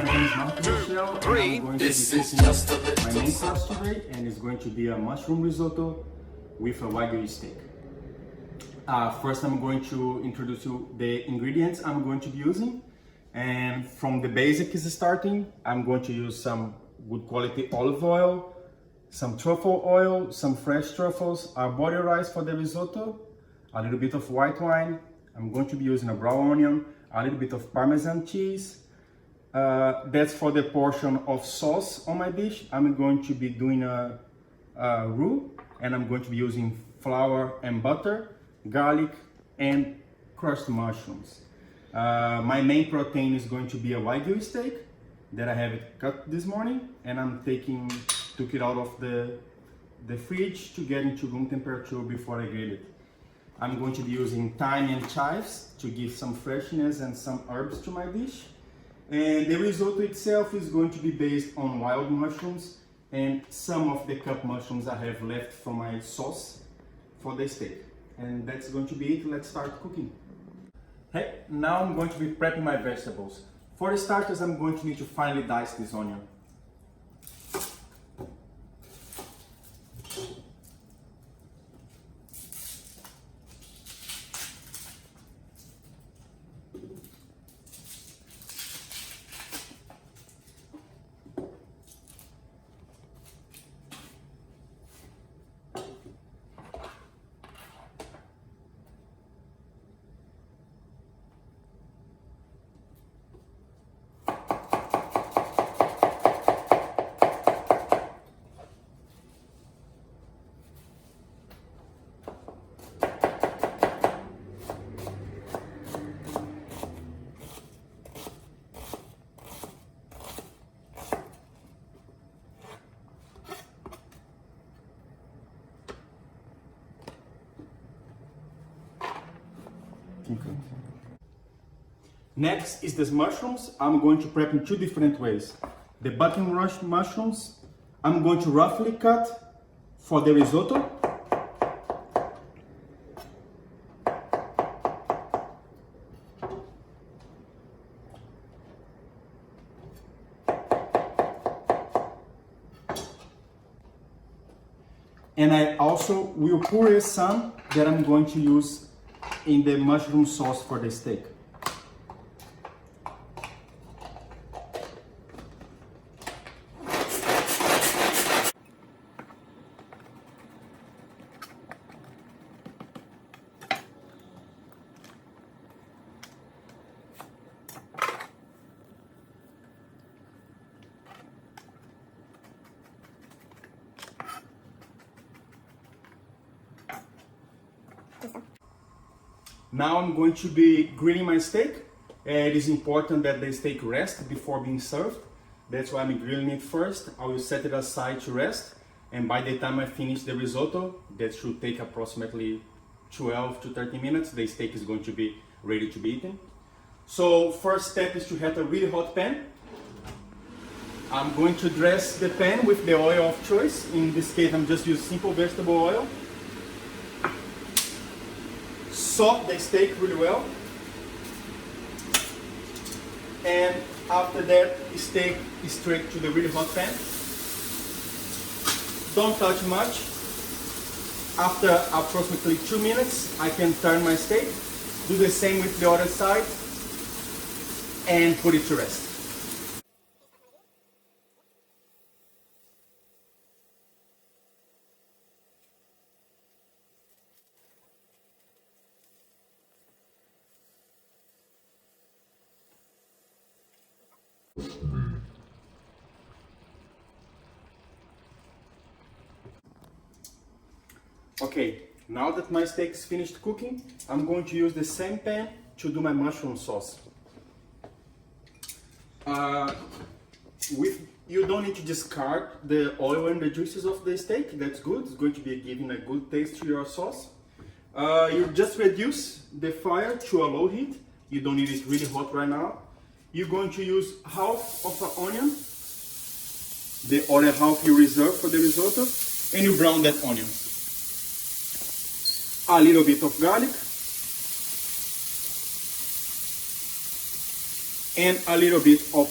my name is Michel, and I'm going to be cooking my main course today, and it's going to be a mushroom risotto with a Wagyu steak. First, I'm going to introduce you the ingredients I'm going to be using, and from the basic is starting, I'm going to use some good quality olive oil, some truffle oil, some fresh truffles, body rice for the risotto, a little bit of white wine. I'm going to be using a brown onion, a little bit of Parmesan cheese. That's for the portion of sauce on my dish. I'm going to be doing a roux, and I'm going to be using flour and butter, garlic, and crushed mushrooms. My main protein is going to be a Wagyu steak that I have it cut this morning, and I'm took it out of the fridge to get into room temperature before I grill it. I'm going to be using thyme and chives to give some freshness and some herbs to my dish. And the risotto itself is going to be based on wild mushrooms and some of the cut mushrooms I have left from my sauce for the steak. And that's going to be it. Let's start cooking. Hey, now I'm going to be prepping my vegetables. For the starters, I'm going to need to finely dice this onion. Okay. Next is the mushrooms. I'm going to prep in two different ways. The button rush mushrooms, I'm going to roughly cut for the risotto. And I also will puree some that I'm going to use in the mushroom sauce for the steak. Now I'm going to be grilling my steak. It is important that the steak rest before being served. That's why I'm grilling it first. I will set it aside to rest. And by the time I finish the risotto, that should take approximately 12 to 30 minutes, the steak is going to be ready to be eaten. So first step is to have a really hot pan. I'm going to dress the pan with the oil of choice. In this case, I'm just using simple vegetable oil. Salt the steak really well, and after that, steak straight to the really hot pan. Don't touch much. After approximately 2 minutes, I can turn my steak, do the same with the other side, and put it to rest. Okay, now that my steak is finished cooking, I'm going to use the same pan to do my mushroom sauce. You don't need to discard the oil and the juices of the steak. That's good. It's going to be giving a good taste to your sauce. You just reduce the fire to a low heat. You don't need it really hot right now. You're going to use half of an onion, the other half you reserve for the risotto, and you brown that onion. A little bit of garlic, and a little bit of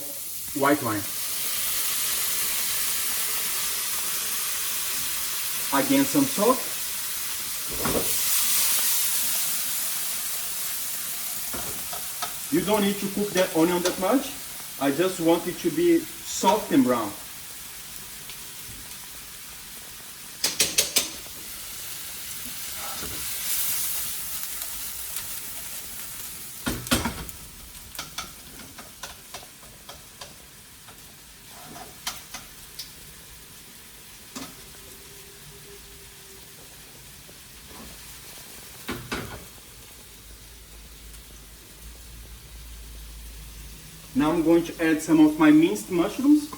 white wine. Again, some salt. You don't need to cook that onion that much. I just want it to be soft and brown. Now I'm going to add some of my minced mushrooms.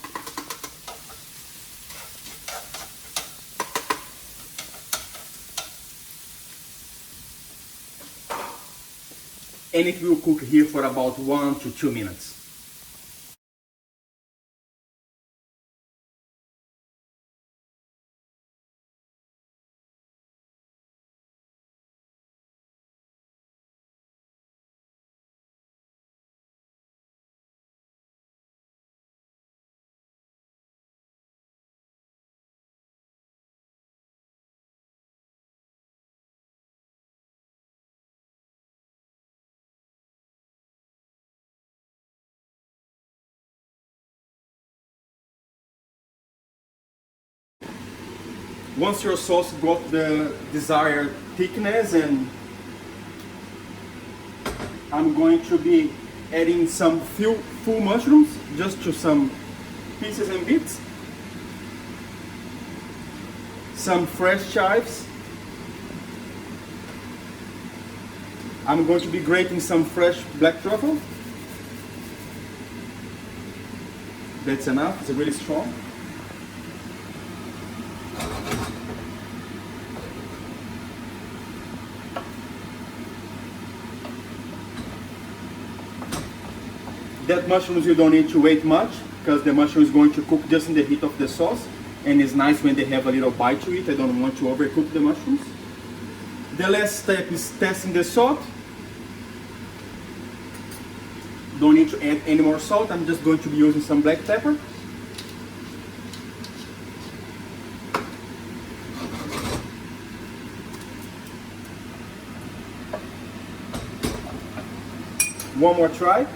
And it will cook here for about 1 to 2 minutes. Once your sauce got the desired thickness, and I'm going to be adding some full mushrooms, just to some pieces and bits, some fresh chives. I'm going to be grating some fresh black truffle. That's enough, it's really strong. That mushrooms you don't need to wait much, because the mushroom is going to cook just in the heat of the sauce, and it's nice when they have a little bite to it. I don't want to overcook the mushrooms. The last step is testing the salt. Don't need to add any more salt. I'm just going to be using some black pepper. One more try.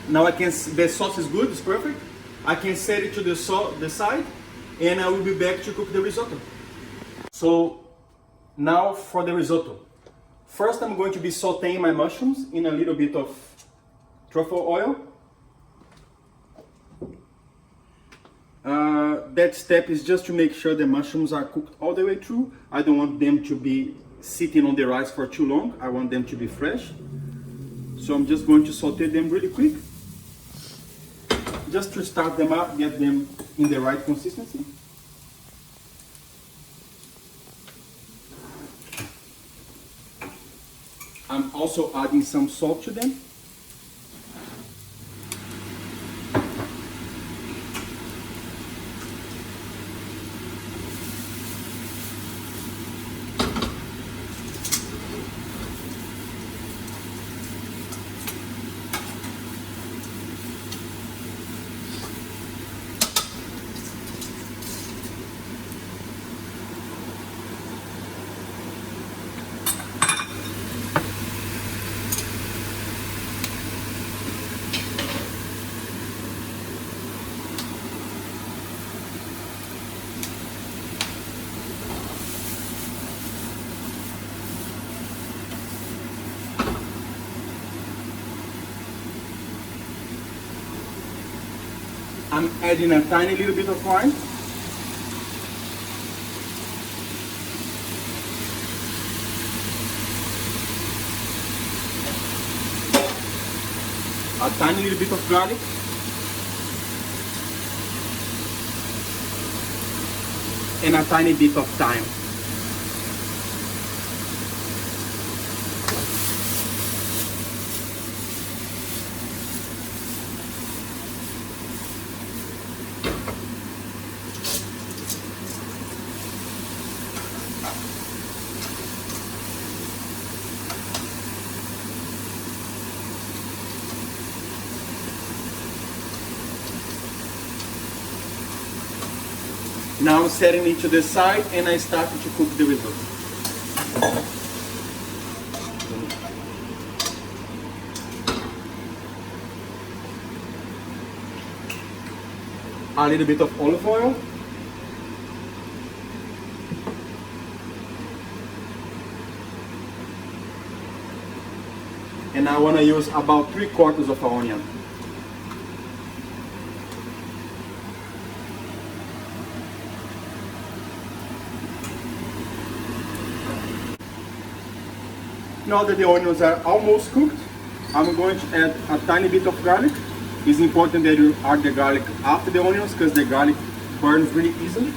Now the sauce is good, it's perfect. I can set it to the side, and I will be back to cook the risotto. So now for the risotto. First I'm going to be sauteing my mushrooms in a little bit of truffle oil. That step is just to make sure the mushrooms are cooked all the way through. I don't want them to be sitting on the rice for too long. I want them to be fresh. So I'm just going to saute them really quick, just to start them up, get them in the right consistency. I'm also adding some salt to them. I'm adding a tiny little bit of wine. A tiny little bit of garlic. And a tiny bit of thyme. Now I'm setting it to the side and I start to cook the risotto. A little bit of olive oil. And I want to use about 3/4 of an onion. Now that the onions are almost cooked, I'm going to add a tiny bit of garlic. It's important that you add the garlic after the onions because the garlic burns really easily.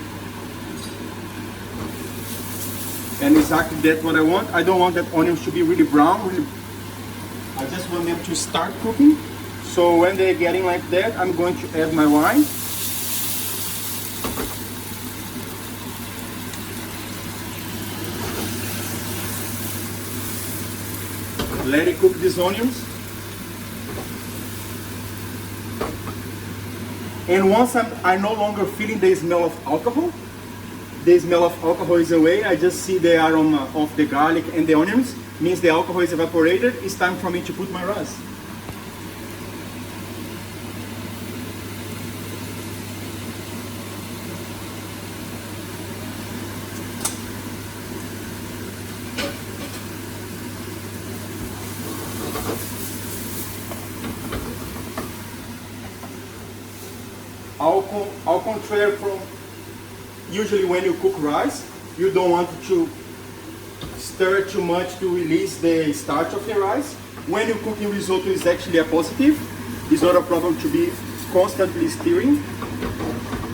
And exactly that's what I want. I don't want that onions to be really brown. I just want them to start cooking. So when they're getting like that, I'm going to add my wine. Let it cook these onions. And once I'm no longer feeling the smell of alcohol, the smell of alcohol is away, I just see the aroma of the garlic and the onions, means the alcohol is evaporated, it's time for me to put my rice. Au contrary from usually when you cook rice, you don't want to stir too much to release the starch of the rice. When you cook in risotto, it's actually a positive. It's not a problem to be constantly stirring.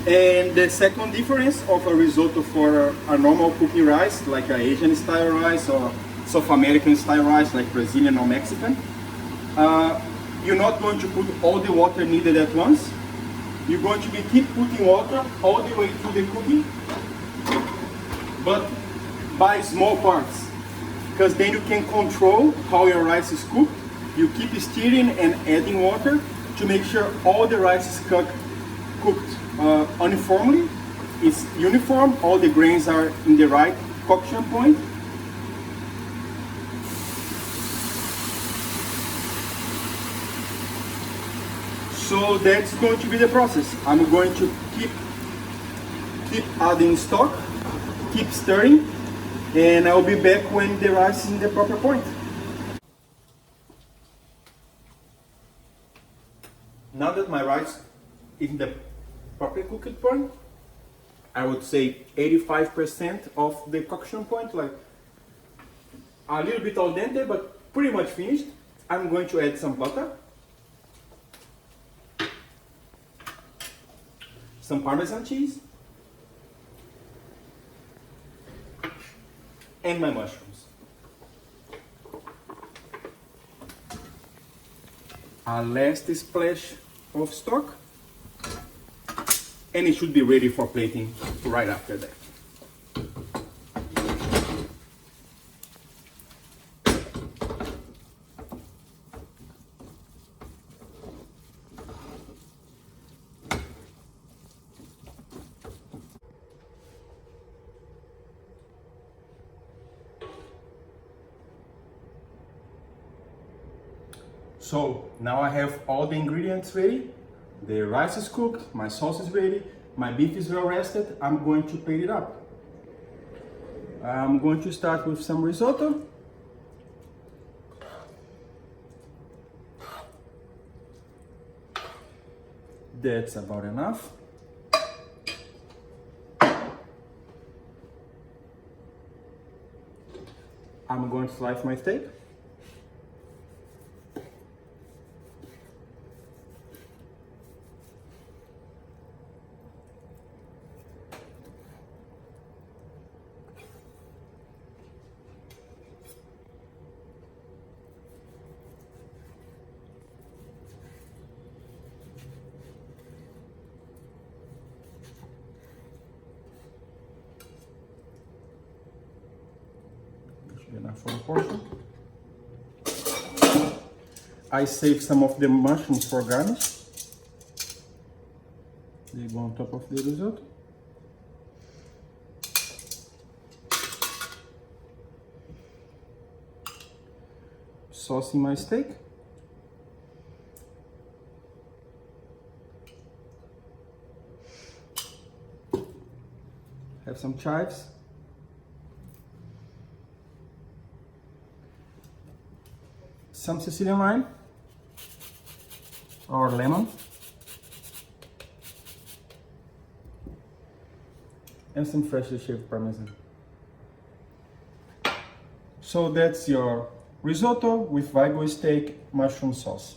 And the second difference of a risotto for a normal cooking rice, like an Asian style rice or South American style rice, like Brazilian or Mexican, you're not going to put all the water needed at once. You're going to keep putting water all the way through the cooking, but by small parts, because then you can control how your rice is cooked. You keep stirring and adding water to make sure all the rice is cooked uniformly. It's uniform, all the grains are in the right coction point. So that's going to be the process. I'm going to keep adding stock, keep stirring, and I'll be back when the rice is in the proper point. Now that my rice is in the proper cooked point, I would say 85% of the coction point, like a little bit al dente, but pretty much finished. I'm going to add some butter, some Parmesan cheese, and my mushrooms. A last splash of stock, and it should be ready for plating right after that. So now I have all the ingredients ready. The rice is cooked, my sauce is ready, my beef is well rested. I'm going to plate it up. I'm going to start with some risotto. That's about enough. I'm going to slice my steak. Enough for the portion. I saved some of the mushrooms for garnish. They go on top of the risotto. sauce in my steak. Have some chives. Some Sicilian lime or lemon. And some freshly shaved parmesan. So that's your risotto with Wagyu steak mushroom sauce.